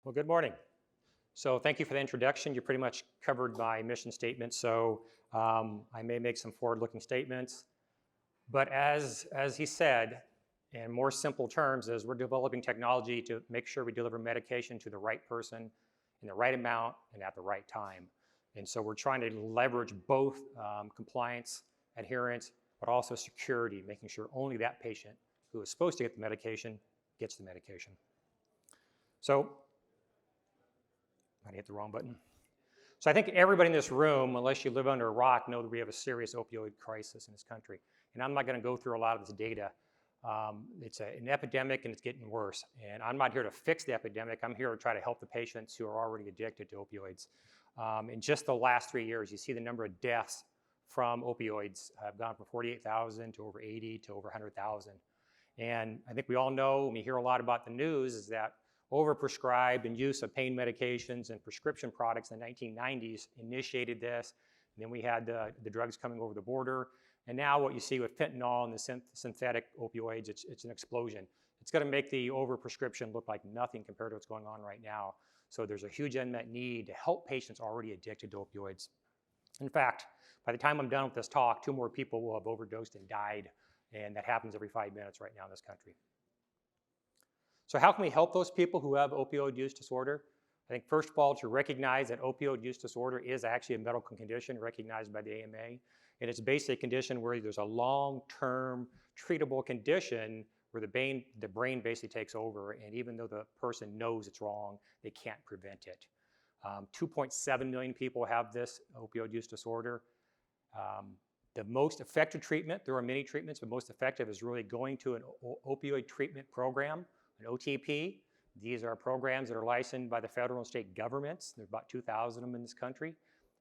Well, good morning. So thank you for the introduction. You pretty much covered my mission statement. So I may make some forward-looking statements, but as he said, in more simple terms, is we're developing technology to make sure we deliver medication to the right person in the right amount and at the right time. And so we're trying to leverage both compliance, adherence, but also security, making sure only that patient who is supposed to get the medication gets the medication. So I hit the wrong button. So I think everybody in this room, unless you live under a rock, know that we have a serious opioid crisis in this country. And I'm not going to go through a lot of this data. It's an epidemic and it's getting worse. And I'm not here to fix the epidemic. I'm here to try to help the patients who are already addicted to opioids. In just the last 3 years, you see the number of deaths from opioids have gone from 48,000 to over 80 to over 100,000. And I think we all know, and we hear a lot about the news, is that overprescribed and use of pain medications and prescription products in the 1990s initiated this. And then we had the drugs coming over the border. And now what you see with fentanyl and the synthetic opioids, it's an explosion. It's going to make the overprescription look like nothing compared to what's going on right now. So there's a huge unmet need to help patients already addicted to opioids. In fact, by the time I'm done with this talk, 2 more people will have overdosed and died. And that happens every 5 minutes right now in this country. So how can we help those people who have opioid use disorder? I think first of all, to recognize that opioid use disorder is actually a medical condition recognized by the AMA. And it's basically a condition where there's a long-term treatable condition where the brain basically takes over. And even though the person knows it's wrong, they can't prevent it. 2.7 million people have this opioid use disorder. The most effective treatment, there are many treatments, but most effective is really going to an opioid treatment program, an OTP. These are programs that are licensed by the federal and state governments. There's about 2,000 of them in this country.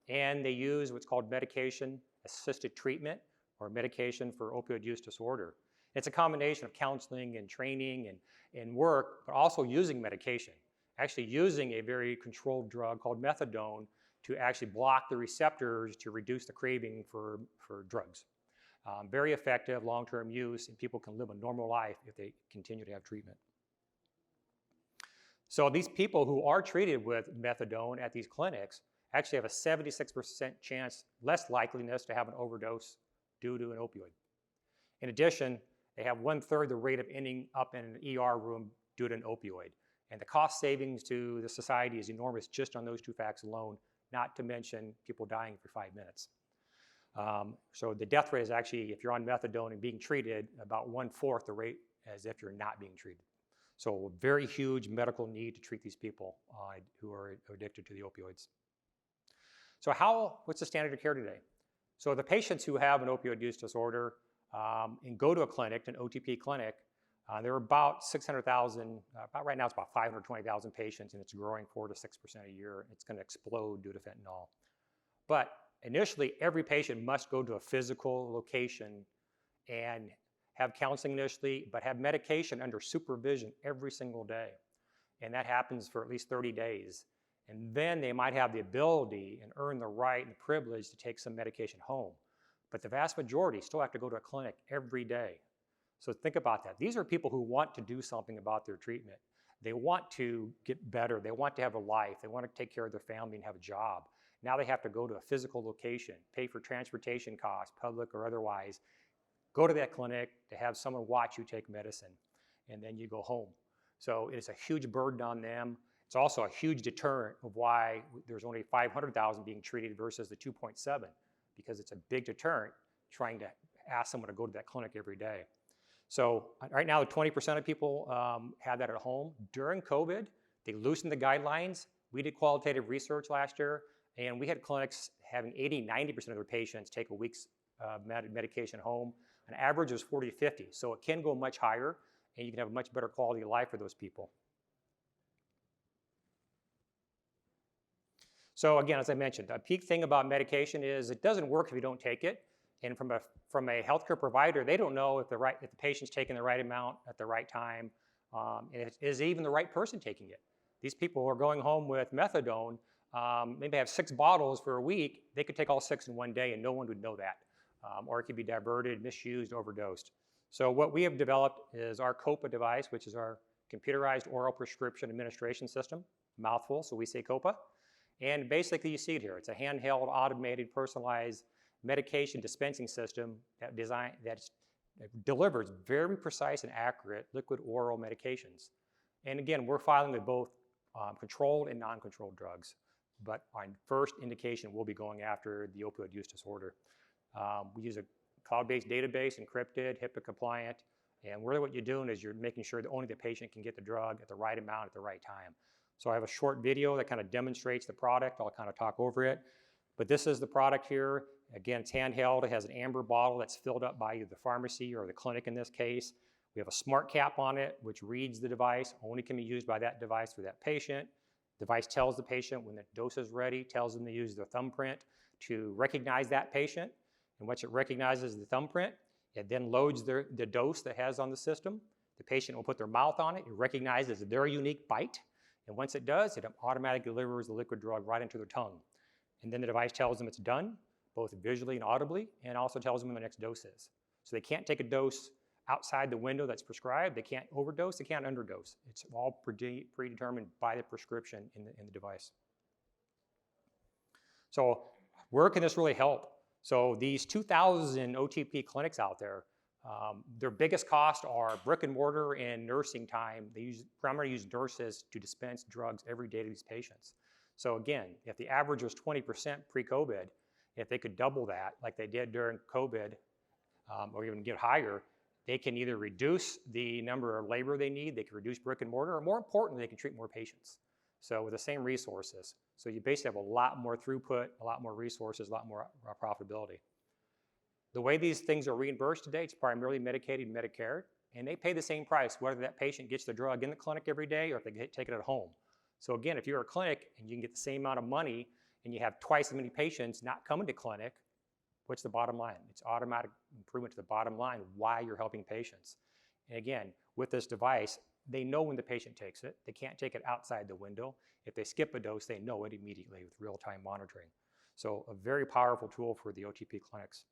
And they use what's called medication-assisted treatment or medication for opioid use disorder. It's a combination of counseling and training and work, but also using medication. Actually using a very controlled drug called methadone to actually block the receptors to reduce the craving for drugs. Very effective long-term use, and people can live a normal life if they continue to have treatment. So these people who are treated with methadone at these clinics actually have a 76% chance, less likeliness to have an overdose due to an opioid. In addition, they have 1/3 the rate of ending up in an ER room due to an opioid. And the cost savings to the society is enormous just on those 2 facts alone, not to mention people dying for 5 minutes. So the death rate is actually, if you're on methadone and being treated, about 1/4 the rate as if you're not being treated. So a very huge medical need to treat these people who are addicted to the opioids. So what's the standard of care today? So the patients who have an opioid use disorder and go to a clinic, an OTP clinic, there are about 600,000, about right now it's about 520,000 patients, and it's growing 4 to 6% a year. It's going to explode due to fentanyl. But initially, every patient must go to a physical location and have counseling initially, but have medication under supervision every single day. And that happens for at least 30 days. And then they might have the ability and earn the right and the privilege to take some medication home. But the vast majority still have to go to a clinic every day. So think about that. These are people who want to do something about their treatment. They want to get better. They want to have a life. They want to take care of their family and have a job. Now they have to go to a physical location, pay for transportation costs, public or otherwise, go to that clinic to have someone watch you take medicine, and then you go home. So it's a huge burden on them. It's also a huge deterrent of why there's only 500,000 being treated versus the 2.7, because it's a big deterrent trying to ask someone to go to that clinic every day. So right now, 20% of people have that at home. During COVID, they loosened the guidelines. We did qualitative research last year, and we had clinics having 80-90% of their patients take a week's medication home. An average is 40 to 50, so it can go much higher, and you can have a much better quality of life for those people. So again, as I mentioned, a peak thing about medication is it doesn't work if you don't take it. And from a healthcare provider, they don't know if the patient's taking the right amount at the right time, and is even the right person taking it. These people are going home with methadone, maybe have 6 bottles for a week. They could take all 6 in one day, and no one would know that. Or it could be diverted, misused, overdosed. So what we have developed is our COPA device, which is our computerized oral prescription administration system. mouthful, so we say COPA. And basically you see it here. It's a handheld, automated, personalized medication dispensing system that delivers very precise and accurate liquid oral medications. And again, we're filing with both controlled and non-controlled drugs. But our first indication will be going after the opioid use disorder. We use a cloud-based database, encrypted, HIPAA compliant, and really what you're doing is you're making sure that only the patient can get the drug at the right amount at the right time. So I have a short video that kind of demonstrates the product. I'll kind of talk over it. But this is the product here. Again, it's handheld. It has an amber bottle that's filled up by either the pharmacy or the clinic in this case. We have a smart cap on it, which reads the device, only can be used by that device for that patient. The device tells the patient when the dose is ready, tells them to use their thumbprint to recognize that patient. And once it recognizes the thumbprint, it then loads the dose that it has on the system. The patient will put their mouth on it. It recognizes their unique bite. And once it does, it automatically delivers the liquid drug right into their tongue. And then the device tells them it's done, both visually and audibly, and also tells them when the next dose is. So they can't take a dose outside the window that's prescribed. They can't overdose, they can't underdose. It's all predetermined by the prescription in the device. So where can this really help? So these 2,000 OTP clinics out there, their biggest costs are brick and mortar and nursing time. They primarily use nurses to dispense drugs every day to these patients. So again, if the average was 20% pre-COVID, if they could double that like they did during COVID, or even get higher, they can either reduce the number of labor they need, they can reduce brick and mortar, or more importantly, they can treat more patients. So with the same resources. So you basically have a lot more throughput, a lot more resources, a lot more profitability. The way these things are reimbursed today, it's primarily Medicaid and Medicare, and they pay the same price whether that patient gets the drug in the clinic every day or if they take it at home. So again, if you're a clinic and you can get the same amount of money and you have twice as many patients not coming to clinic, what's the bottom line? It's automatic improvement to the bottom line why you're helping patients. And again, with this device, they know when the patient takes it. They can't take it outside the window. If they skip a dose, they know it immediately with real-time monitoring. So a very powerful tool for the OTP clinics.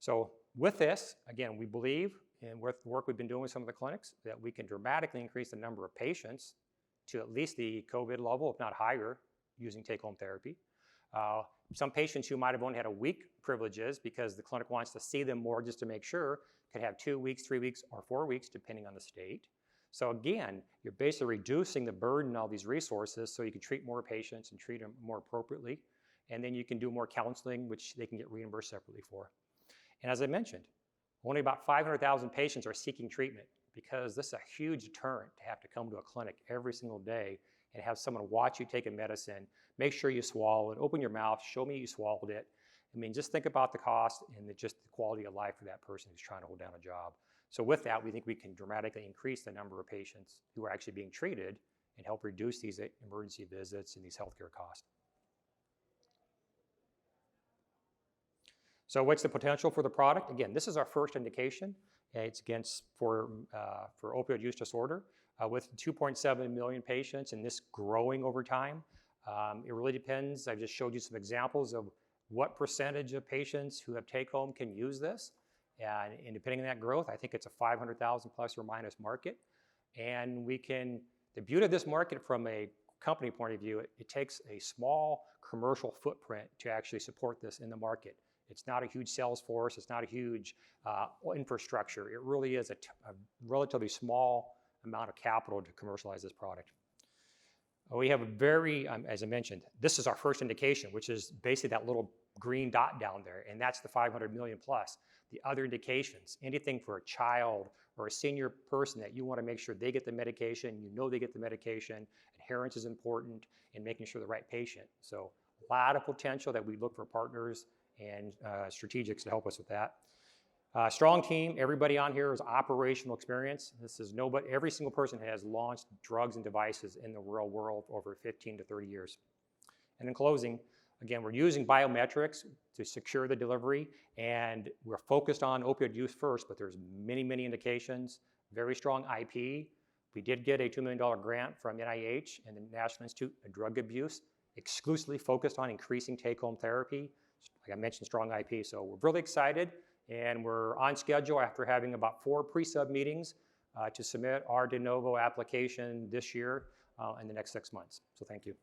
So with this, again, we believe, and with the work we've been doing with some of the clinics, that we can dramatically increase the number of patients to at least the COVID level, if not higher, using take-home therapy. Some patients who might have only had a week privileges because the clinic wants to see them more just to make sure, could have 2 weeks, 3 weeks, or 4 weeks, depending on the state. So again, you're basically reducing the burden of all these resources so you can treat more patients and treat them more appropriately. And then you can do more counseling, which they can get reimbursed separately for. And as I mentioned, only about 500,000 patients are seeking treatment because this is a huge deterrent to have to come to a clinic every single day and have someone watch you take a medicine, make sure you swallow it, open your mouth, show me you swallowed it. I mean, just think about the cost and just the quality of life for that person who's trying to hold down a job. So with that, we think we can dramatically increase the number of patients who are actually being treated and help reduce these emergency visits and these healthcare costs. So what's the potential for the product? Again, this is our first indication. It's for opioid use disorder with 2.7 million patients and this growing over time. It really depends. I've just showed you some examples of what percentage of patients who have take-home can use this. And depending on that growth, I think it's a 500,000 plus or minus market. And the beauty of this market from a company point of view, it takes a small commercial footprint to actually support this in the market. It's not a huge sales force. It's not a huge infrastructure. It really is a relatively small amount of capital to commercialize this product. We have a very, as I mentioned, this is our first indication, which is basically that little green dot down there, and that's the 500 million plus. The other indications, anything for a child or a senior person that you want to make sure they get the medication, you know they get the medication, adherence is important, and making sure the right patient. So a lot of potential that we look for partners and strategics to help us with that. Strong team, everybody on here is operational experience. Every single person has launched drugs and devices in the real world over 15 to 30 years. And in closing, again, we're using biometrics to secure the delivery, and we're focused on opioid use first, but there's many, many indications, very strong IP. We did get a $2 million grant from NIH and the National Institute of Drug Abuse, exclusively focused on increasing take-home therapy. Like I mentioned, strong IP, so we're really excited, and we're on schedule after having about 4 pre-sub meetings to submit our de novo application this year in the next 6 months. So thank you.